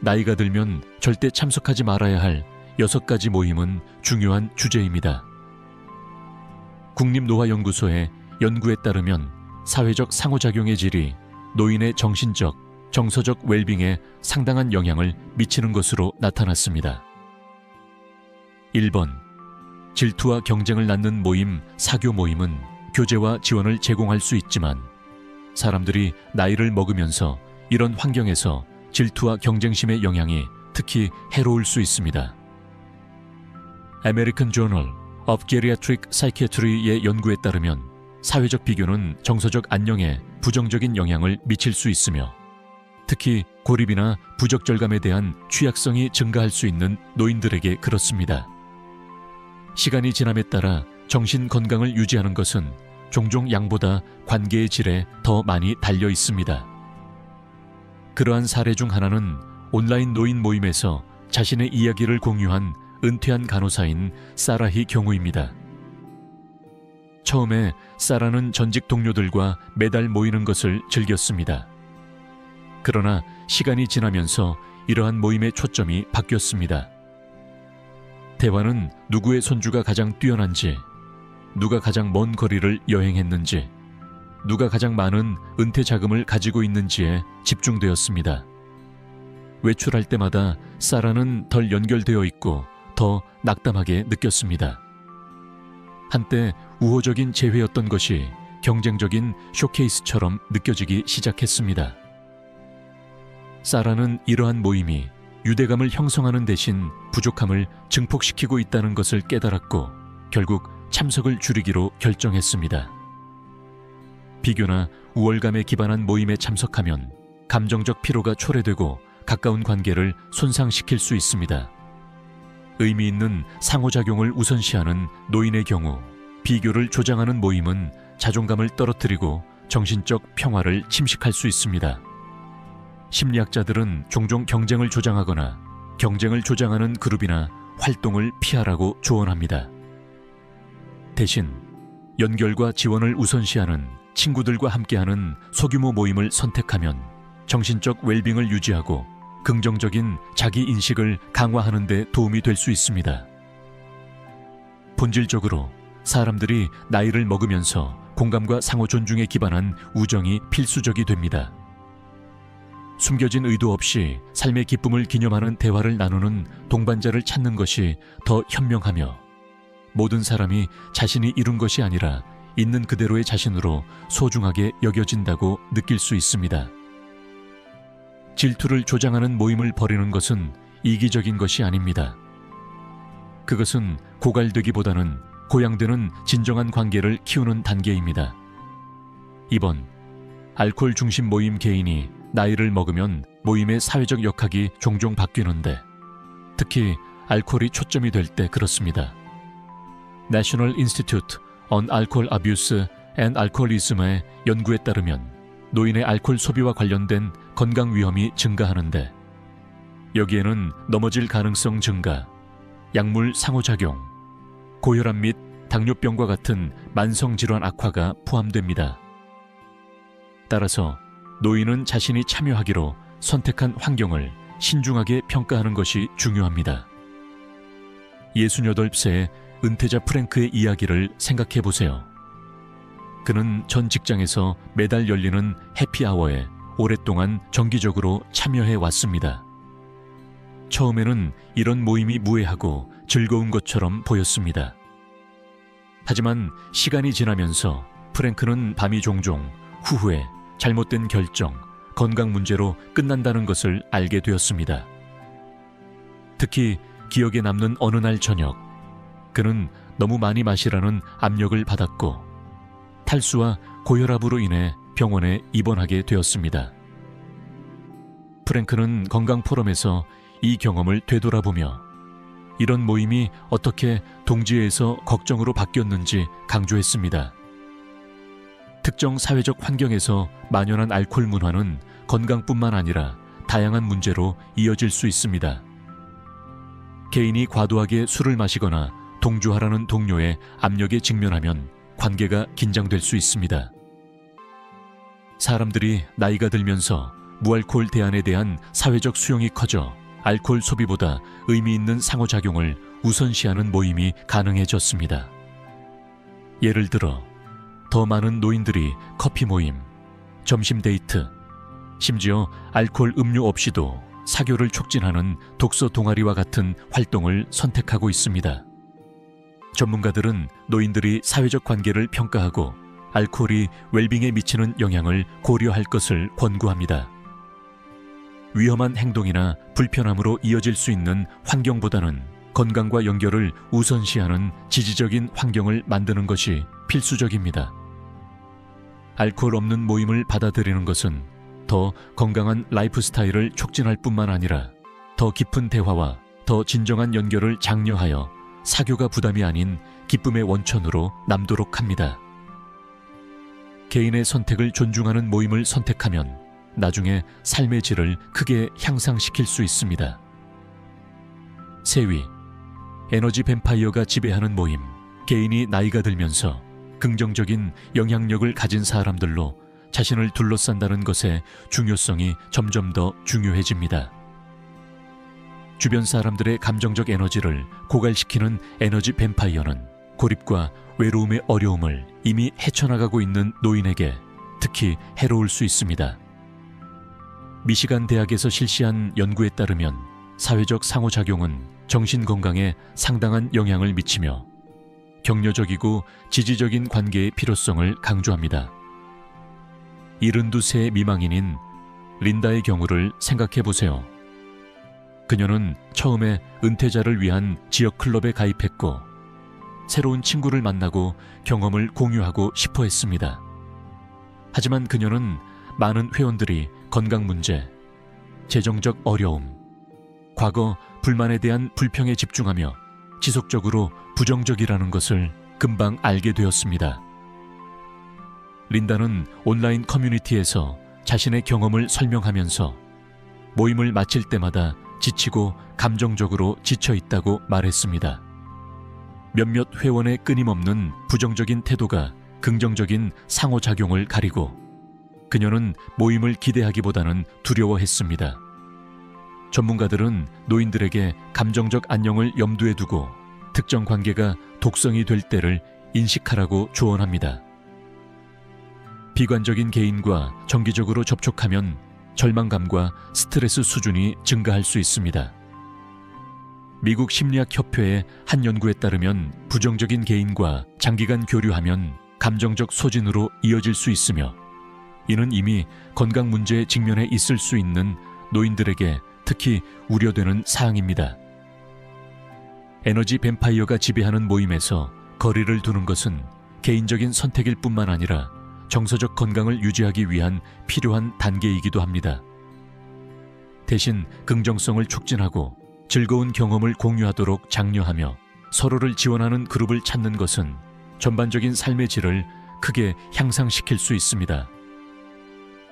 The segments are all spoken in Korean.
나이가 들면 절대 참석하지 말아야 할 6가지 모임은 중요한 주제입니다. 국립노화연구소의 연구에 따르면 사회적 상호작용의 질이 노인의 정신적, 정서적 웰빙에 상당한 영향을 미치는 것으로 나타났습니다. 1번, 질투와 경쟁을 낳는 모임, 사교 모임은 교제와 지원을 제공할 수 있지만 사람들이 나이를 먹으면서 이런 환경에서 질투와 경쟁심의 영향이 특히 해로울 수 있습니다. American Journal of Geriatric Psychiatry의 연구에 따르면 사회적 비교는 정서적 안녕에 부정적인 영향을 미칠 수 있으며 특히 고립이나 부적절감에 대한 취약성이 증가할 수 있는 노인들에게 그렇습니다. 시간이 지남에 따라 정신 건강을 유지하는 것은 종종 양보다 관계의 질에 더 많이 달려 있습니다. 그러한 사례 중 하나는 온라인 노인 모임에서 자신의 이야기를 공유한 은퇴한 간호사인 사라희 경우입니다. 처음에 사라는 전직 동료들과 매달 모이는 것을 즐겼습니다. 그러나 시간이 지나면서 이러한 모임의 초점이 바뀌었습니다. 대화는 누구의 손주가 가장 뛰어난지, 누가 가장 먼 거리를 여행했는지, 누가 가장 많은 은퇴 자금을 가지고 있는지에 집중되었습니다. 외출할 때마다 사라는 덜 연결되어 있고 더 낙담하게 느꼈습니다. 한때 우호적인 재회였던 것이 경쟁적인 쇼케이스처럼 느껴지기 시작했습니다. 사라는 이러한 모임이 유대감을 형성하는 대신 부족함을 증폭시키고 있다는 것을 깨달았고 결국 참석을 줄이기로 결정했습니다. 비교나 우월감에 기반한 모임에 참석하면 감정적 피로가 초래되고 가까운 관계를 손상시킬 수 있습니다. 의미 있는 상호작용을 우선시하는 노인의 경우 비교를 조장하는 모임은 자존감을 떨어뜨리고 정신적 평화를 침식할 수 있습니다. 심리학자들은 종종 경쟁을 조장하거나 경쟁을 조장하는 그룹이나 활동을 피하라고 조언합니다. 대신 연결과 지원을 우선시하는 친구들과 함께하는 소규모 모임을 선택하면 정신적 웰빙을 유지하고 긍정적인 자기인식을 강화하는 데 도움이 될 수 있습니다. 본질적으로 사람들이 나이를 먹으면서 공감과 상호 존중에 기반한 우정이 필수적이 됩니다. 숨겨진 의도 없이 삶의 기쁨을 기념하는 대화를 나누는 동반자를 찾는 것이 더 현명하며 모든 사람이 자신이 이룬 것이 아니라 있는 그대로의 자신으로 소중하게 여겨진다고 느낄 수 있습니다. 질투를 조장하는 모임을 벌이는 것은 이기적인 것이 아닙니다. 그것은 고갈되기보다는 고양되는 진정한 관계를 키우는 단계입니다. 2번, 알코올 중심 모임 개인이 나이를 먹으면 모임의 사회적 역학이 종종 바뀌는데 특히 알코올이 초점이 될 때 그렇습니다. National Institute on Alcohol Abuse and Alcoholism의 연구에 따르면 노인의 알코올 소비와 관련된 건강 위험이 증가하는데 여기에는 넘어질 가능성 증가, 약물 상호작용, 고혈압 및 당뇨병과 같은 만성질환 악화가 포함됩니다. 따라서 노인은 자신이 참여하기로 선택한 환경을 신중하게 평가하는 것이 중요합니다. 68세의 은퇴자 프랭크의 이야기를 생각해 보세요. 그는 전 직장에서 매달 열리는 해피아워에 오랫동안 정기적으로 참여해 왔습니다. 처음에는 이런 모임이 무해하고 즐거운 것처럼 보였습니다. 하지만 시간이 지나면서 프랭크는 밤이 종종 후회, 잘못된 결정, 건강 문제로 끝난다는 것을 알게 되었습니다. 특히 기억에 남는 어느 날 저녁, 그는 너무 많이 마시라는 압력을 받았고 탈수와 고혈압으로 인해 병원에 입원하게 되었습니다. 프랭크는 건강 포럼에서 이 경험을 되돌아보며 이런 모임이 어떻게 동지애에서 걱정으로 바뀌었는지 강조했습니다. 특정 사회적 환경에서 만연한 알코올 문화는 건강뿐만 아니라 다양한 문제로 이어질 수 있습니다. 개인이 과도하게 술을 마시거나 동조하라는 동료의 압력에 직면하면 관계가 긴장될 수 있습니다. 사람들이 나이가 들면서 무알코올 대안에 대한 사회적 수용이 커져 알코올 소비보다 의미 있는 상호작용을 우선시하는 모임이 가능해졌습니다. 예를 들어 더 많은 노인들이 커피 모임, 점심 데이트, 심지어 알코올 음료 없이도 사교를 촉진하는 독서 동아리와 같은 활동을 선택하고 있습니다. 전문가들은 노인들이 사회적 관계를 평가하고 알코올이 웰빙에 미치는 영향을 고려할 것을 권고합니다. 위험한 행동이나 불편함으로 이어질 수 있는 환경보다는 건강과 연결을 우선시하는 지지적인 환경을 만드는 것이 필수적입니다. 알코올 없는 모임을 받아들이는 것은 더 건강한 라이프 스타일을 촉진할 뿐만 아니라 더 깊은 대화와 더 진정한 연결을 장려하여 사교가 부담이 아닌 기쁨의 원천으로 남도록 합니다. 개인의 선택을 존중하는 모임을 선택하면 나중에 삶의 질을 크게 향상시킬 수 있습니다. 세위, 에너지 뱀파이어가 지배하는 모임, 개인이 나이가 들면서 긍정적인 영향력을 가진 사람들로 자신을 둘러싼다는 것의 중요성이 점점 더 중요해집니다. 주변 사람들의 감정적 에너지를 고갈시키는 에너지 뱀파이어는 고립과 외로움의 어려움을 이미 헤쳐나가고 있는 노인에게 특히 해로울 수 있습니다. 미시간 대학에서 실시한 연구에 따르면 사회적 상호작용은 정신건강에 상당한 영향을 미치며 격려적이고 지지적인 관계의 필요성을 강조합니다. 72세 미망인인 린다의 경우를 생각해 보세요. 그녀는 처음에 은퇴자를 위한 지역 클럽에 가입했고 새로운 친구를 만나고 경험을 공유하고 싶어 했습니다. 하지만 그녀는 많은 회원들이 건강 문제, 재정적 어려움, 과거 불만에 대한 불평에 집중하며 지속적으로 부정적이라는 것을 금방 알게 되었습니다. 린다는 온라인 커뮤니티에서 자신의 경험을 설명하면서 모임을 마칠 때마다 지치고 감정적으로 지쳐 있다고 말했습니다. 몇몇 회원의 끊임없는 부정적인 태도가 긍정적인 상호작용을 가리고 그녀는 모임을 기대하기보다는 두려워했습니다. 전문가들은 노인들에게 감정적 안녕을 염두에 두고 특정 관계가 독성이 될 때를 인식하라고 조언합니다. 비관적인 개인과 정기적으로 접촉하면 절망감과 스트레스 수준이 증가할 수 있습니다. 미국 심리학협회의 한 연구에 따르면 부정적인 개인과 장기간 교류하면 감정적 소진으로 이어질 수 있으며 이는 이미 건강 문제에 직면해 있을 수 있는 노인들에게 특히 우려되는 사항입니다. 에너지 뱀파이어가 지배하는 모임에서 거리를 두는 것은 개인적인 선택일 뿐만 아니라 정서적 건강을 유지하기 위한 필요한 단계이기도 합니다. 대신 긍정성을 촉진하고 즐거운 경험을 공유하도록 장려하며 서로를 지원하는 그룹을 찾는 것은 전반적인 삶의 질을 크게 향상시킬 수 있습니다.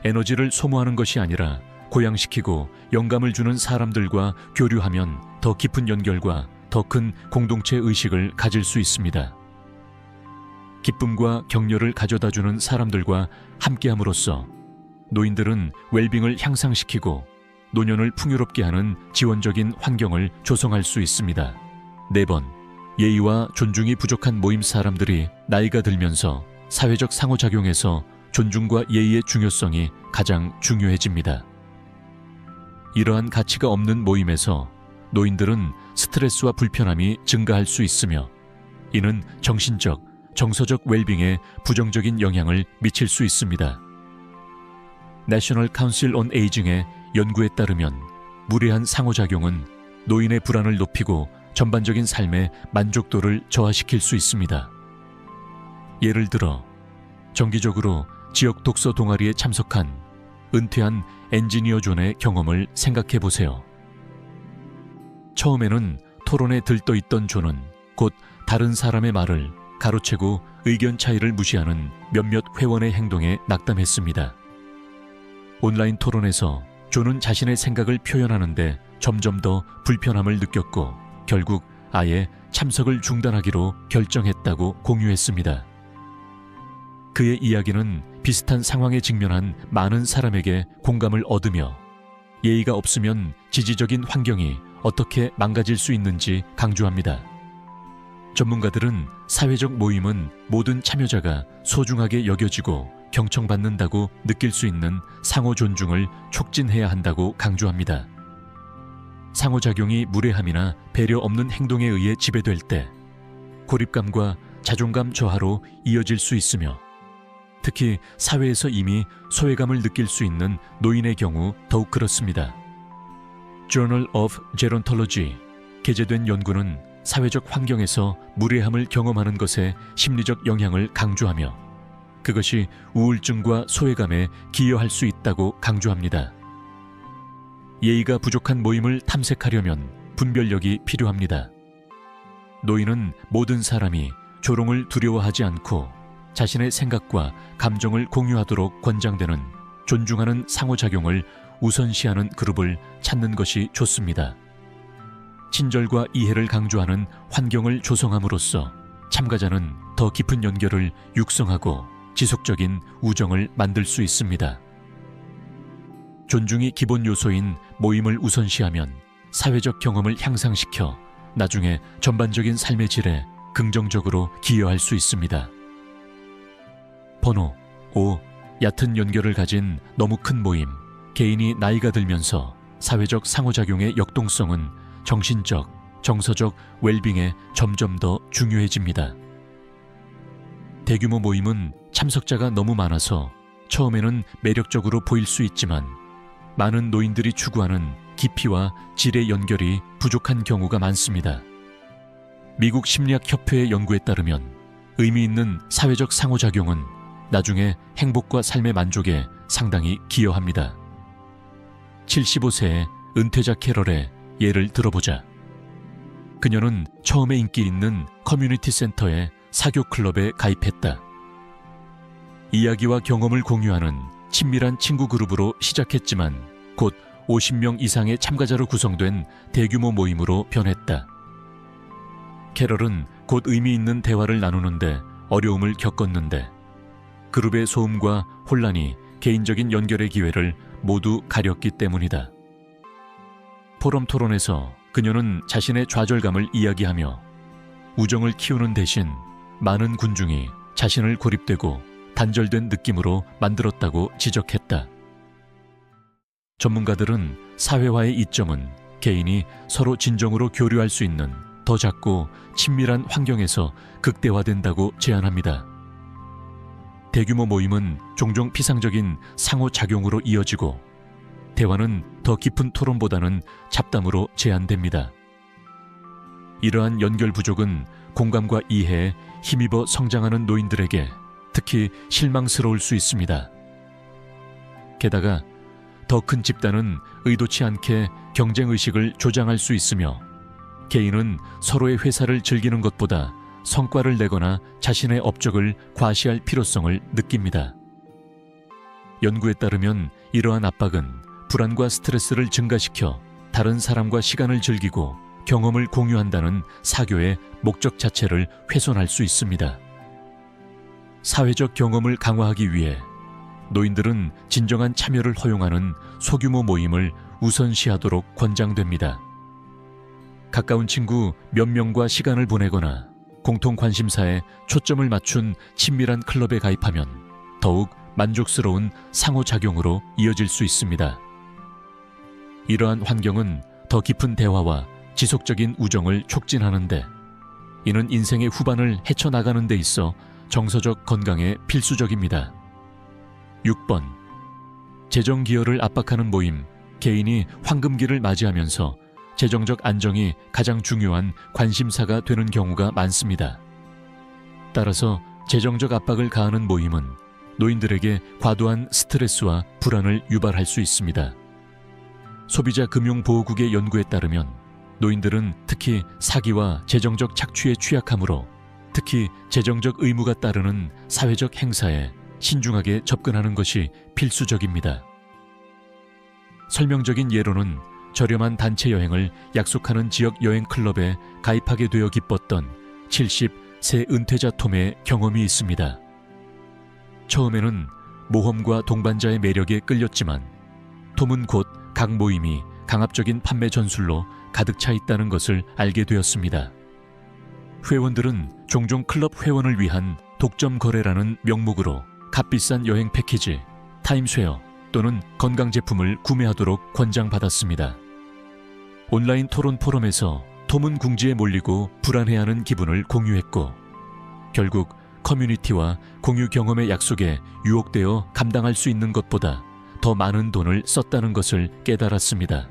에너지를 소모하는 것이 아니라 고양시키고 영감을 주는 사람들과 교류하면 더 깊은 연결과 더 큰 공동체 의식을 가질 수 있습니다. 기쁨과 격려를 가져다주는 사람들과 함께함으로써 노인들은 웰빙을 향상시키고 노년을 풍요롭게 하는 지원적인 환경을 조성할 수 있습니다. 4번, 예의와 존중이 부족한 모임 사람들이 나이가 들면서 사회적 상호작용에서 존중과 예의의 중요성이 가장 중요해집니다. 이러한 가치가 없는 모임에서 노인들은 스트레스와 불편함이 증가할 수 있으며 이는 정신적, 정서적 웰빙에 부정적인 영향을 미칠 수 있습니다. 내셔널 카운실 온 에이징의 연구에 따르면 무례한 상호작용은 노인의 불안을 높이고 전반적인 삶의 만족도를 저하시킬 수 있습니다. 예를 들어 정기적으로 지역 독서 동아리에 참석한 은퇴한 엔지니어 존의 경험을 생각해 보세요. 처음에는 토론에 들떠있던 존은 곧 다른 사람의 말을 가로채고 의견 차이를 무시하는 몇몇 회원의 행동에 낙담했습니다. 온라인 토론에서 존은 자신의 생각을 표현하는데 점점 더 불편함을 느꼈고 결국 아예 참석을 중단하기로 결정했다고 공유했습니다. 그의 이야기는 비슷한 상황에 직면한 많은 사람에게 공감을 얻으며 예의가 없으면 지지적인 환경이 어떻게 망가질 수 있는지 강조합니다. 전문가들은 사회적 모임은 모든 참여자가 소중하게 여겨지고 경청받는다고 느낄 수 있는 상호 존중을 촉진해야 한다고 강조합니다. 상호작용이 무례함이나 배려 없는 행동에 의해 지배될 때 고립감과 자존감 저하로 이어질 수 있으며, 특히 사회에서 이미 소외감을 느낄 수 있는 노인의 경우 더욱 그렇습니다. Journal of Gerontology 게재된 연구는 사회적 환경에서 무례함을 경험하는 것에 심리적 영향을 강조하며 그것이 우울증과 소외감에 기여할 수 있다고 강조합니다. 예의가 부족한 모임을 탐색하려면 분별력이 필요합니다. 노인은 모든 사람이 조롱을 두려워하지 않고 자신의 생각과 감정을 공유하도록 권장되는 존중하는 상호작용을 우선시하는 그룹을 찾는 것이 좋습니다. 친절과 이해를 강조하는 환경을 조성함으로써 참가자는 더 깊은 연결을 육성하고 지속적인 우정을 만들 수 있습니다. 존중이 기본 요소인 모임을 우선시하면 사회적 경험을 향상시켜 나중에 전반적인 삶의 질에 긍정적으로 기여할 수 있습니다. 번호 5. 얕은 연결을 가진 너무 큰 모임. 개인이 나이가 들면서 사회적 상호작용의 역동성은 정신적, 정서적 웰빙에 점점 더 중요해집니다. 대규모 모임은 참석자가 너무 많아서 처음에는 매력적으로 보일 수 있지만 많은 노인들이 추구하는 깊이와 질의 연결이 부족한 경우가 많습니다. 미국 심리학협회의 연구에 따르면 의미 있는 사회적 상호작용은 나중에 행복과 삶의 만족에 상당히 기여합니다. 75세의 은퇴자 캐럴의 예를 들어보자. 그녀는 처음에 인기 있는 커뮤니티 센터의 사교 클럽에 가입했다. 이야기와 경험을 공유하는 친밀한 친구 그룹으로 시작했지만 곧 50명 이상의 참가자로 구성된 대규모 모임으로 변했다. 캐럴은 곧 의미 있는 대화를 나누는데 어려움을 겪었는데 그룹의 소음과 혼란이 개인적인 연결의 기회를 모두 가렸기 때문이다. 포럼 토론에서 그녀는 자신의 좌절감을 이야기하며 우정을 키우는 대신 많은 군중이 자신을 고립되고 단절된 느낌으로 만들었다고 지적했다. 전문가들은 사회화의 이점은 개인이 서로 진정으로 교류할 수 있는 더 작고 친밀한 환경에서 극대화된다고 제안합니다. 대규모 모임은 종종 피상적인 상호작용으로 이어지고 대화는 더 깊은 토론보다는 잡담으로 제한됩니다. 이러한 연결 부족은 공감과 이해에 힘입어 성장하는 노인들에게 특히 실망스러울 수 있습니다. 게다가 더 큰 집단은 의도치 않게 경쟁의식을 조장할 수 있으며 개인은 서로의 회사를 즐기는 것보다 성과를 내거나 자신의 업적을 과시할 필요성을 느낍니다. 연구에 따르면 이러한 압박은 불안과 스트레스를 증가시켜 다른 사람과 시간을 즐기고 경험을 공유한다는 사교의 목적 자체를 훼손할 수 있습니다. 사회적 경험을 강화하기 위해 노인들은 진정한 참여를 허용하는 소규모 모임을 우선시하도록 권장됩니다. 가까운 친구 몇 명과 시간을 보내거나 공통 관심사에 초점을 맞춘 친밀한 클럽에 가입하면 더욱 만족스러운 상호작용으로 이어질 수 있습니다. 이러한 환경은 더 깊은 대화와 지속적인 우정을 촉진하는데 이는 인생의 후반을 헤쳐나가는 데 있어 정서적 건강에 필수적입니다. 6번. 재정 기여를 압박하는 모임. 개인이 황금기를 맞이하면서 재정적 안정이 가장 중요한 관심사가 되는 경우가 많습니다. 따라서 재정적 압박을 가하는 모임은 노인들에게 과도한 스트레스와 불안을 유발할 수 있습니다. 소비자금융보호국의 연구에 따르면 노인들은 특히 사기와 재정적 착취에 취약하므로 특히 재정적 의무가 따르는 사회적 행사에 신중하게 접근하는 것이 필수적입니다. 설명적인 예로는 저렴한 단체 여행을 약속하는 지역 여행 클럽에 가입하게 되어 기뻤던 70세 은퇴자 톰의 경험이 있습니다. 처음에는 모험과 동반자의 매력에 끌렸지만 톰은 곧 각 모임이 강압적인 판매 전술로 가득 차 있다는 것을 알게 되었습니다. 회원들은 종종 클럽 회원을 위한 독점 거래라는 명목으로 값비싼 여행 패키지, 타임쉐어 또는 건강제품을 구매하도록 권장받았습니다. 온라인 토론 포럼에서 톰은 궁지에 몰리고 불안해하는 기분을 공유했고 결국 커뮤니티와 공유 경험의 약속에 유혹되어 감당할 수 있는 것보다 더 많은 돈을 썼다는 것을 깨달았습니다.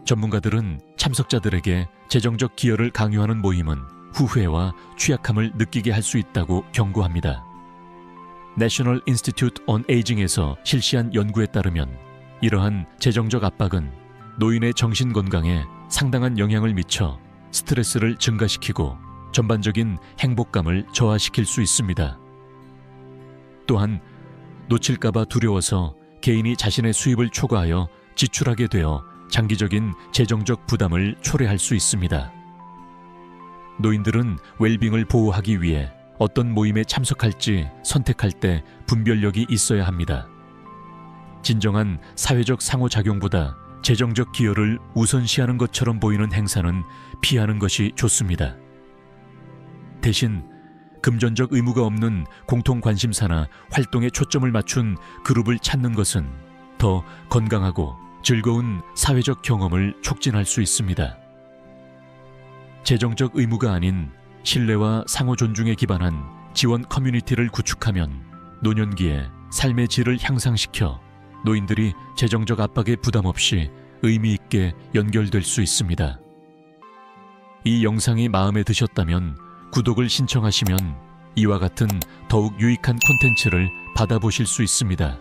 전문가들은 참석자들에게 재정적 기여를 강요하는 모임은 후회와 취약함을 느끼게 할 수 있다고 경고합니다. National Institute on Aging에서 실시한 연구에 따르면 이러한 재정적 압박은 노인의 정신 건강에 상당한 영향을 미쳐 스트레스를 증가시키고 전반적인 행복감을 저하시킬 수 있습니다. 또한 놓칠까봐 두려워서 개인이 자신의 수입을 초과하여 지출하게 되어 장기적인 재정적 부담을 초래할 수 있습니다. 노인들은 웰빙을 보호하기 위해 어떤 모임에 참석할지 선택할 때 분별력이 있어야 합니다. 진정한 사회적 상호작용보다 재정적 기여를 우선시하는 것처럼 보이는 행사는 피하는 것이 좋습니다. 대신 금전적 의무가 없는 공통 관심사나 활동에 초점을 맞춘 그룹을 찾는 것은 더 건강하고 즐거운 사회적 경험을 촉진할 수 있습니다. 재정적 의무가 아닌 신뢰와 상호 존중에 기반한 지원 커뮤니티를 구축하면 노년기에 삶의 질을 향상시켜 노인들이 재정적 압박에 부담 없이 의미 있게 연결될 수 있습니다. 이 영상이 마음에 드셨다면 구독을 신청하시면 이와 같은 더욱 유익한 콘텐츠를 받아보실 수 있습니다.